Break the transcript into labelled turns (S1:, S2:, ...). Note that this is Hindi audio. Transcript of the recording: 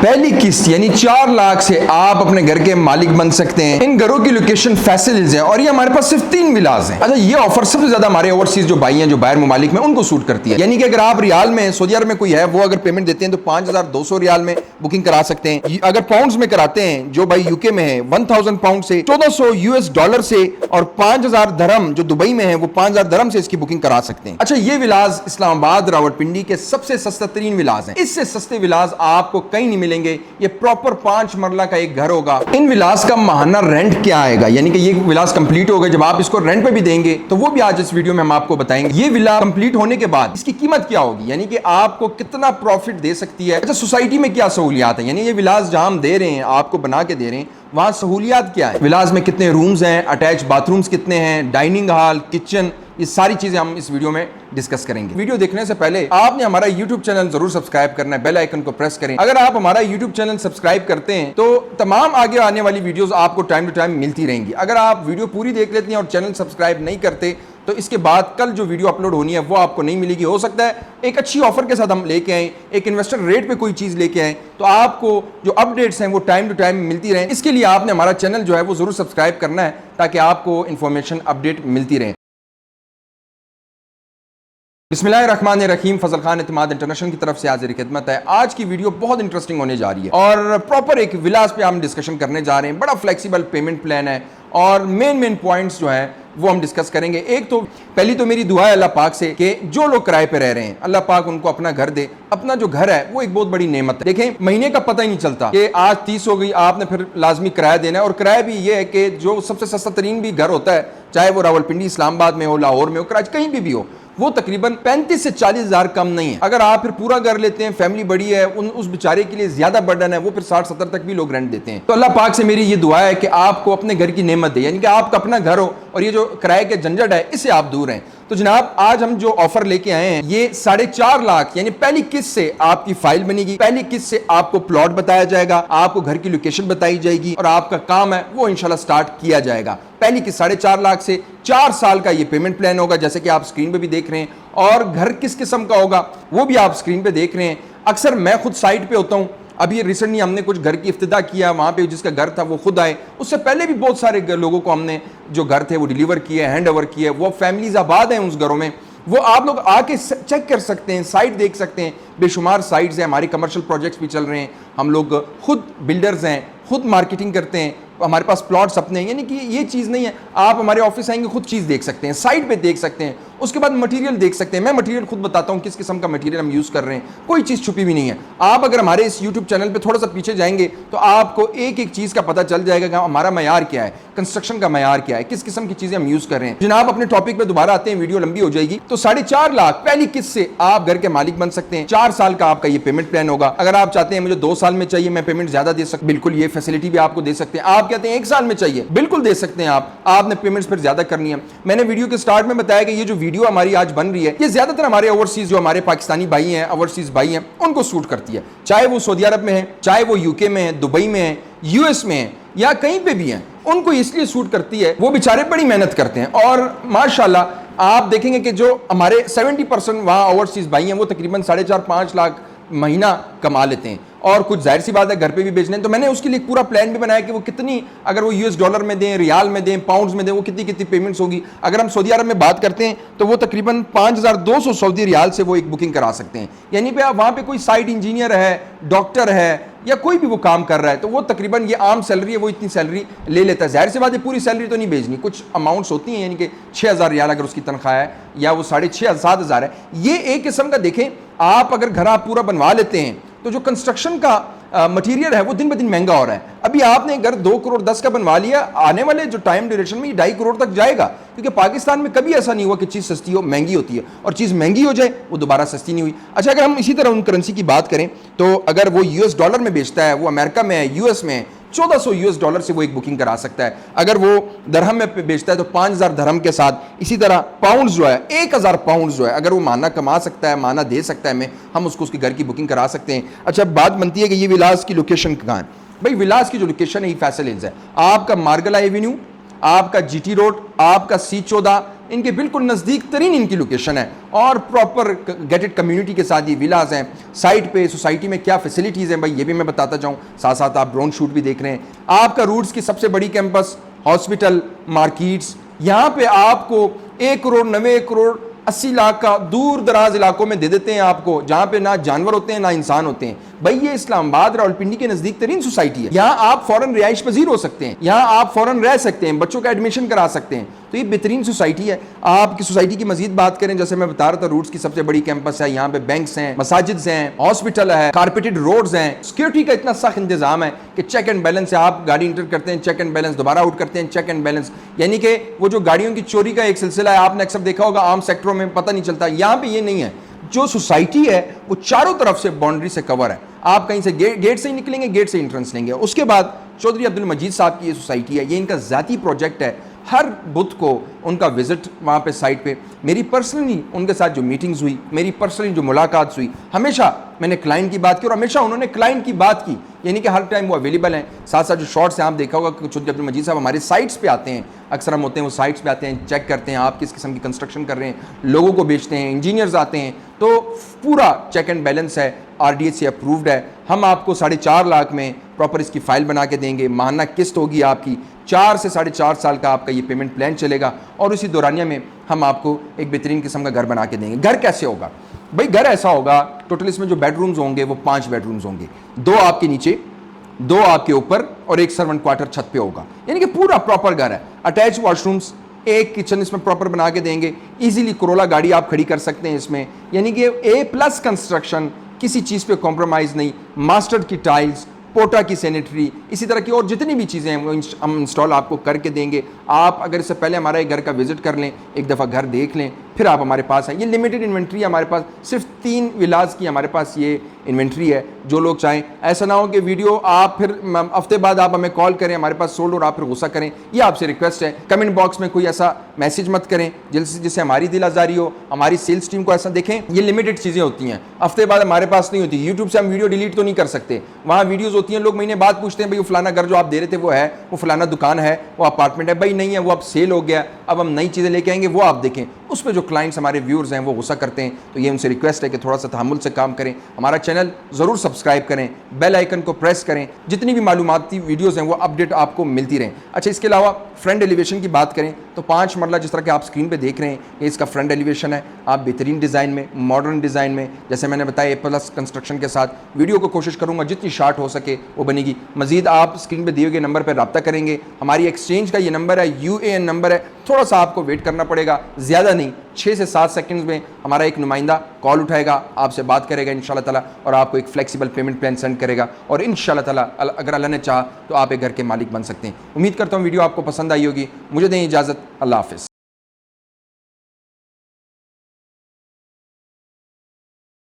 S1: पहली किस्त यानी 4 लाख से आप अपने घर के मालिक बन सकते हैं। इन घरों की लोकेशन फैसिलिटीज है और ये हमारे पास सिर्फ 3 विलास हैं। अच्छा, ये ऑफर सबसे ज्यादा हमारे ओवरसीज जो भाई हैं जो बाहर ममालिक में उनको सूट करती है। यानी कि अगर आप रियाल में सऊदी अरब में कोई है वो अगर पेमेंट देते हैं तो 5200 रियाल में बुकिंग करा सकते हैं। अगर पाउंड्स में कराते हैं जो भाई यूके में है 1000 पाउंड से 1400 यूएस डॉलर से और 5000 धर्म जो दुबई में है वो 5000 धर्म से इसकी बुकिंग करा सकते हैं। अच्छा, ये विलास इस्लामाबाद रावलपिंडी के सबसे सस्ता तरीन विलास है। इससे सस्ते विलास आपको कहीं नहीं मिलेंगे। ये प्रॉपर 5 मरला का एक घर होगा। इन विलास का माहाना रेंट क्या आएगा, यानी कि ये विलास कंप्लीट होगा जब आप इसको रेंट पे भी देंगे तो वो भी आज इस वीडियो में हम आपको बताएंगे। ये विला कंप्लीट होने के बाद इसकी कीमत क्या होगी, यानी कि आपको कितना प्रॉफिट दे सकती है। अच्छा, सोसाइटी में क्या सहूलियात है, यानी ये विलास जहां हम दे रहे हैं आपको बना के दे रहे हैं वहां सहूलियात क्या है, विलास में कितने रूम्स हैं, अटैच बाथरूम्स कितने हैं, डाइनिंग हॉल, किचन, ये सारी चीजें हम इस वीडियो में डिस्कस करेंगे। वीडियो देखने से पहले आपने हमारा YouTube चैनल जरूर सब्सक्राइब करना है, बेल आइकन को प्रेस करें। अगर आप हमारा YouTube चैनल सब्सक्राइब करते हैं तो तमाम आगे आने वाली वीडियोस आपको टाइम टू टाइम मिलती रहेंगी। अगर आप वीडियो पूरी देख लेते हैं और चैनल सब्सक्राइब नहीं करते तो इसके बाद कल जो वीडियो अपलोड होनी है वो आपको नहीं मिलेगी। हो सकता है एक अच्छी ऑफर के साथ हम लेके आए, एक इन्वेस्टर रेट पे कोई चीज लेके आए तो आपको जो अपडेट्स हैं वो टाइम टू टाइम मिलती रहें। इसके लिए आपने हमारा चैनल जो है वो जरूर सब्सक्राइब करना है ताकि आपको इंफॉर्मेशन अपडेट मिलती रहे। बिस्मिल्लाहिर्रहमानिर्रहीम, फजल खान इत्तेमाद इंटरनेशनल की तरफ से हाजिर खिदमत है। आज की वीडियो बहुत इंटरेस्टिंग होने जा रही है और प्रॉपर एक विलास पे हम डिस्कशन करने जा रहे हैं। बड़ा फ्लेक्सिबल पेमेंट प्लान है और मेन पॉइंट्स जो है वो हम डिस्कस करेंगे। एक तो पहली तो मेरी दुआ है अल्लाह पाक से कि जो लोग किराए पे रह रहे हैं अल्लाह पाक उनको अपना घर दे। अपना जो घर है वो एक बहुत बड़ी नेमत है। देखें, महीने का पता ही नहीं चलता कि आज 30 हो गई, आपने फिर लाजमी किराया देना है। और किराया भी ये है कि जो सबसे सस्ता तरीन भी घर होता है, चाहे वो रावलपिंडी इस्लामाबाद में हो, लाहौर में हो, कराची कहीं भी हो, वो तकरीबन 35 से 40 हजार कम नहीं है। अगर आप फिर पूरा घर लेते हैं, फैमिली बड़ी है, उस बेचारे के लिए ज्यादा बर्डन है, वो फिर 60-70 तक भी लोग रेंट देते हैं। तो अल्लाह पाक से मेरी ये दुआ है कि आपको अपने घर की नेमत दे, यानी कि आपका अपना घर हो और ये जो किराए के झंझट है इससे आप दूर हैं। तो जनाब, आज हम जो ऑफर लेके आए हैं ये 4.5 लाख यानी पहली किस्त से आपकी फाइल बनेगी। पहली किस्त से आपको प्लॉट बताया जाएगा, आपको घर की लोकेशन बताई जाएगी और आपका काम है वो इंशाल्लाह स्टार्ट किया जाएगा। पहली किस्त 4.5 लाख से 4 साल का ये पेमेंट प्लान होगा, जैसे कि आप स्क्रीन पे भी देख रहे हैं। और घर किस किस्म का होगा वो भी आप स्क्रीन पे देख रहे हैं। अक्सर मैं खुद साइट पे होता हूँ, अभी रिसेंटली हमने कुछ घर की इफ्तिदा किया, वहाँ पे जिसका घर था वो खुद आए। उससे पहले भी बहुत सारे लोगों को हमने जो घर थे वो डिलीवर किए, हैंड ओवर किए। वो फैमिलीज आबाद हैं उस घरों में, वो आप लोग आके चेक कर सकते हैं, साइट देख सकते हैं। बेशुमार साइट्स हैं, हमारी कमर्शियल प्रोजेक्ट्स भी चल रहे हैं। हम लोग खुद बिल्डर्स हैं, खुद मार्केटिंग करते हैं, हमारे पास प्लॉट्स अपने हैं। यानी कि ये चीज़ नहीं है, आप हमारे ऑफिस आएंगे खुद चीज़ देख सकते हैं, साइट पे देख सकते हैं, उसके बाद मटेरियल देख सकते हैं। मैं मटेरियल खुद बताता हूँ किस किस्म का मटेरियल हम यूज़ कर रहे हैं, कोई चीज़ छुपी भी नहीं है। आप अगर हमारे इस यूट्यूब चैनल पे थोड़ा सा पीछे जाएंगे तो आपको एक एक चीज़ का पता चल जाएगा कि हमारा मयार क्या है, कंस्ट्रक्शन का मयार क्या है, किस किस्म की चीज़ें हम यूज़ कर रहे हैं। जनाब, अपने टॉपिक पे दोबारा आते हैं, वीडियो लंबी हो जाएगी। तो 4.5 लाख पहली किस्त से आप घर के मालिक बन सकते हैं। 4 साल का आपका ये पेमेंट प्लान होगा। अगर आप चाहते हैं मुझे 2 साल में चाहिए, मैं पेमेंट ज्यादा दे सकता, बिल्कुल ये फैसिलिटी भी आपको दे सकते हैं। आप कहते हैं 1 साल में चाहिए, बिल्कुल दे सकते हैं आपने पेमेंट्स फिर ज्यादा करनी है। मैंने वीडियो के स्टार्ट में बताया कि ये जो वीडियो हमारी आज बन रही है ये ज्यादातर हमारे ओवरसीज जो हमारे पाकिस्तानी भाई हैं, ओवरसीज भाई हैं, उनको सूट करती है। चाहे वो सऊदी अरब में है, चाहे वो यूके में है, दुबई में है, यूएस में है या कहीं पे भी हैं, उनको इसलिए सूट करती है। वो बेचारे बड़ी मेहनत करते हैं और माशाल्लाह आप देखेंगे कि जो हमारे 70% वहाँ ओवरसीज भाई हैं वो तकरीबन 4.5-5 लाख महीना कमा लेते हैं। और कुछ जाहिर सी बात है घर पे भी बेचने हैं, तो मैंने उसके लिए पूरा प्लान भी बनाया कि वो कितनी, अगर वो यूएस डॉलर में दें, रियाल में दें, पाउंड्स में दें, वो कितनी कितनी पेमेंट्स होगी। अगर हम सऊदी अरब में बात करते हैं तो वो तकरीबन 5200 सऊदी रियाल से वो एक बुकिंग करा सकते हैं। यानी पे वहाँ पे कोई साइट इंजीनियर है, डॉक्टर है या कोई भी वो काम कर रहा है तो वो तकरीबन ये आम सैलरी है, वो इतनी सैलरी ले लेता है। जाहिर सी बात है पूरी सैलरी तो नहीं भेजनी, कुछ अमाउंट्स होती हैं, यानी कि 6000 रियाल अगर उसकी तनख्वाह है या वो 6,500-7,000 है। ये एक किस्म का देखें, आप अगर घर आप पूरा बनवा लेते हैं तो जो कंस्ट्रक्शन का मटेरियल है वो दिन ब दिन महंगा हो रहा है। अभी आपने घर 2 करोड़ 10 का बनवा लिया, आने वाले जो टाइम ड्यूरेशन में 2.5 करोड़ तक जाएगा, क्योंकि पाकिस्तान में कभी ऐसा नहीं हुआ कि चीज़ सस्ती हो, महंगी होती है, और चीज़ महंगी हो जाए वो दोबारा सस्ती नहीं हुई। अच्छा, अगर हम इसी तरह उन करेंसी की बात करें तो अगर वो यूएस डॉलर में बेचता है, वो अमेरिका में है, यूएस में है, 1400 यूएस डॉलर से वो एक बुकिंग करा सकता है। अगर वो दरहम में बेचता है तो 5000 दरहम के साथ, इसी तरह पाउंड जो है 1000 पाउंड जो है अगर वो माना कमा सकता है, माना दे सकता है हमें, हम उसको उसके घर की बुकिंग करा सकते हैं। अच्छा, बात बनती है कि ये विलास की लोकेशन कहाँ है। भाई विलास की जो लोकेशन है ये फैसल हिल्स है। आपका मार्गला एवेन्यू, आपका जीटी रोड, आपका C14, इनके बिल्कुल नज़दीक तरीन इनकी लोकेशन है और प्रॉपर गेटेड कम्युनिटी के साथ ये विलाज हैं। साइट पे सोसाइटी में क्या फैसिलिटीज़ हैं भाई ये भी मैं बताता जाऊँ, साथ साथ आप ड्रोन शूट भी देख रहे हैं। आपका रूट्स की सबसे बड़ी कैंपस, हॉस्पिटल, मार्केट्स, यहाँ पे आपको 1 करोड़ 90 करोड़ 80 लाख का दूर दराज इलाकों में दे देते हैं आपको, जहां पे ना जानवर होते हैं ना इंसान होते हैं। भाई ये इस्लामाबाद रावलपिंडी के नजदीक तरीन सोसाइटी है, यहाँ आप फौरन रिहाइश पजीर हो सकते हैं, यहाँ आप फौरन रह सकते हैं, बच्चों का एडमिशन करा सकते हैं। तो ये बेहतरीन सोसाइटी है। आपकी सोसाइटी की मजीद बात करें, जैसे मैं बता रहा था, रूट्स की सबसे बड़ी कैंपस है, यहाँ पे बैंक्स हैं, मसाजिद हैं, हॉस्पिटल है, कारपेटेड रोड्स हैं, सिक्योरिटी का इतना सख्त इंतजाम है कि चेक एंड बैलेंस है। आप गाड़ी इंटर करते हैं, चेक एंड बैलेंस, दोबारा आउट करते हैं, चेक एंड बैलेंस, यानी कि वो जो गाड़ियों की चोरी का एक सिलसिला है, आपने अक्सर देखा होगा आम सेक्टरों में पता नहीं चलता, यहाँ पे ये नहीं है। जो सोसाइटी है वो चारों तरफ से बाउंड्री से कवर है। आप कहीं से गेट से ही निकलेंगे, गेट से एंट्रेंस लेंगे। उसके बाद चौधरी अब्दुल मजीद साहब की ये सोसाइटी है, ये इनका ज़ाती प्रोजेक्ट है। हर बुध को उनका विजिट वहाँ पे साइट पे, मेरी पर्सनली उनके साथ जो मीटिंग्स हुई, मेरी पर्सनली जो मुलाकात हुई, हमेशा मैंने क्लाइंट की बात की और हमेशा उन्होंने क्लाइंट की बात की, यानी कि हर टाइम वो अवेलेबल हैं। साथ साथ जो शॉर्ट्स हैं आप देखा होगा कि चौधरी अब्दुल मजीद साहब हमारे साइट्स पे आते हैं, अक्सर हम होते हैं वो साइट्स पे आते हैं, चेक करते हैं आप किस किस्म की कंस्ट्रक्शन कर रहे हैं, लोगों को बेचते हैं, इंजीनियर्स आते हैं, तो पूरा चेक एंड बैलेंस है, RDA से अप्रूव्ड है। हम आपको 4.5 लाख में प्रॉपर इसकी फाइल बना के देंगे, माहाना किस्त होगी आपकी, 4 से 4.5 साल का आपका ये पेमेंट प्लान चलेगा और उसी दौरानिया में हम आपको एक बेहतरीन किस्म का घर बना के देंगे। घर कैसे होगा भाई? घर ऐसा होगा, टोटल इसमें जो बेडरूम्स होंगे वो 5 बेडरूम्स होंगे, 2 आपके नीचे, 2 आपके ऊपर और एक सर्वेंट क्वार्टर छत पे होगा, यानी कि पूरा प्रॉपर घर है। अटैच वॉशरूम्स, एक किचन इसमें प्रॉपर बना के देंगे, इजीली कोरोला गाड़ी आप खड़ी कर सकते हैं इसमें, यानी कि A+ कंस्ट्रक्शन, किसी चीज़ पे कॉम्प्रोमाइज़ नहीं, मास्टर्ड की टाइल्स, पोटा की सैनिटरी, इसी तरह की और जितनी भी चीज़ें हैं वो हम इंस्टॉल आपको करके देंगे। आप अगर इससे पहले हमारा एक घर का विजिट कर लें, एक दफ़ा घर देख लें, फिर आप हमारे पास हैं। ये लिमिटेड इन्वेंट्री है हमारे पास, सिर्फ 3 विलाज की हमारे पास ये इन्वेंट्री है। जो लोग चाहें, ऐसा ना हो कि वीडियो आप फिर हफ्ते बाद आप हमें कॉल करें हमारे पास सोल्ड और आप फिर गुस्सा करें, ये आपसे रिक्वेस्ट है। कमेंट बॉक्स में कोई ऐसा मैसेज मत करें जिससे हमारी दिल आज़ारी हो, हमारी सेल्स टीम को ऐसा देखें। ये लिमिटेड चीज़ें होती हैं, हफ्ते बाद हमारे पास नहीं होती। यूट्यूब से हम वीडियो डिलीट तो नहीं कर सकते, वहाँ वीडियोज़ होती हैं, लोग महीने बाद पूछते हैं भाई वो फलाना घर जो आप दे रहे थे वो है, वो फलाना दुकान है, वो अपार्टमेंट है। भाई नहीं है, वो अब सेल हो गया, अब हम नई चीज़ें लेके आएंगे, वो आप देखें। उस पर जो क्लाइंट्स हमारे व्यूअर्स हैं वो गुस्सा करते हैं, तो ये उनसे रिक्वेस्ट है कि थोड़ा सा तहम्मुल से काम करें। हमारा चैनल ज़रूर सब्सक्राइब करें, बेल आइकन को प्रेस करें, जितनी भी मालूमाती वीडियोज़ हैं वो अपडेट आपको मिलती रहें। अच्छा, इसके अलावा फ्रंट एलिवेशन की बात करें तो 5 मरला जिस तरह के आप स्क्रीन पे देख रहे हैं, ये इसका फ्रंट एलिवेशन है। आप बेहतरीन डिज़ाइन में, मॉडर्न डिज़ाइन में, जैसे मैंने बताया A+ कंस्ट्रक्शन के साथ वीडियो को कोशिश करूँगा जितनी शार्ट हो सके वो बनेगी। मज़ीद आप स्क्रीन पर दिए गए नंबर पर रब्ता करेंगे। हमारी एक्सचेंज का ये नंबर है, UAN नंबर है, थोड़ा सा आपको वेट करना पड़ेगा, ज़्यादा नहीं, 6 से 7 सेकंड्स में हमारा एक नुमाइंदा कॉल उठाएगा, आपसे बात करेगा इंशाल्लाह ताला और आपको एक फ्लेक्सिबल पेमेंट प्लान सेंड करेगा और इंशाल्लाह ताला अगर अल्लाह ने चाहा तो आप एक घर के मालिक बन सकते हैं। उम्मीद करता हूँ वीडियो आपको पसंद आई होगी। मुझे दें इजाज़त, अल्लाह हाफ़िज़।